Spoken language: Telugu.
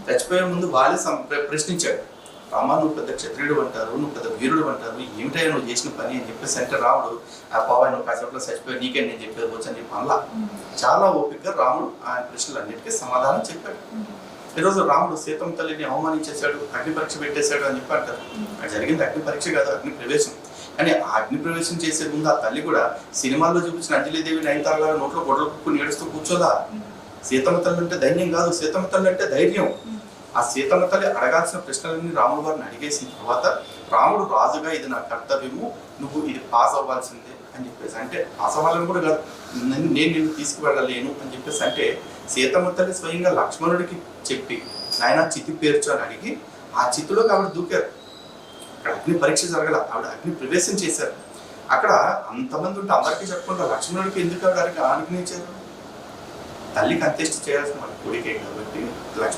చచ్చిపోయే ముందు వాళ్ళే ప్రశ్నించాడు. రామా, నువ్వు పెద్ద క్షత్రియుడు అంటారు, నువ్వు పెద్ద వీరుడు అంటారు, ఏమిటయ్యా నువ్వు చేసిన పని అని చెప్పేసి అంటే రాముడు, ఆ పావా నువ్వు కాసేపట్లో చచ్చిపోయి నీకే నేను చెప్పేది వచ్చు అని చెప్పి అనలా. చాలా ఓపికగా రాముడు ఆయన ప్రశ్నలన్నిటికీ సమాధానం చెప్పాడు. ఈరోజు రాముడు సీతమ్మ తల్లిని అవమానించేశాడు, అగ్ని పరీక్ష పెట్టేశాడు అని చెప్పి అంటారు. అది జరిగింది అగ్ని పరీక్ష కాదు, అగ్ని ప్రవేశం. కానీ ఆ అగ్ని ప్రవేశం చేసే ముందు ఆ తల్లి కూడా సినిమాల్లో చూపించిన అంజలిదేవి నయనతార నోట్లో గొడవలు కుక్కుని ఏడుస్తూ కూర్చోదా? సీతమ్మ తల్లి అంటే ధైర్యం కాదు, సీతమ్మ తల్లి అంటే ధైర్యం. ఆ సీతమ్మ తల్లి అడగాల్సిన ప్రశ్నలన్నీ రాముడు వారిని అడిగేసిన తర్వాత రాముడు రాజుగా ఇది నా కర్తవ్యము, నువ్వు ఇది పాస్ అవ్వాల్సిందే అని చెప్పేసి అంటే పాస్ అవ్వాలని కూడా కాదు, నేను నిన్ను తీసుకువెళ్ళలేను అని చెప్పేసి అంటే సీతమ్మ తల్లి స్వయంగా లక్ష్మణుడికి చెప్పి ఆయన చితి పేర్చు అని అడిగి ఆ చిత్తులోకి ఆవిడ దూకారు. అక్కడ అగ్ని పరీక్ష జరగల, ఆవిడ అగ్ని ప్రవేశం చేశారు. అక్కడ అంతమంది ఉంటే అందరికీ చెప్పకుండా లక్ష్మణుడికి ఎందుకు ఆవిడ ఆజ్ఞయించారు? తల్లికి అంత్యేష్టి చేయాల్సిన మన కొడుకే కాబట్టి లక్ష్మణుడు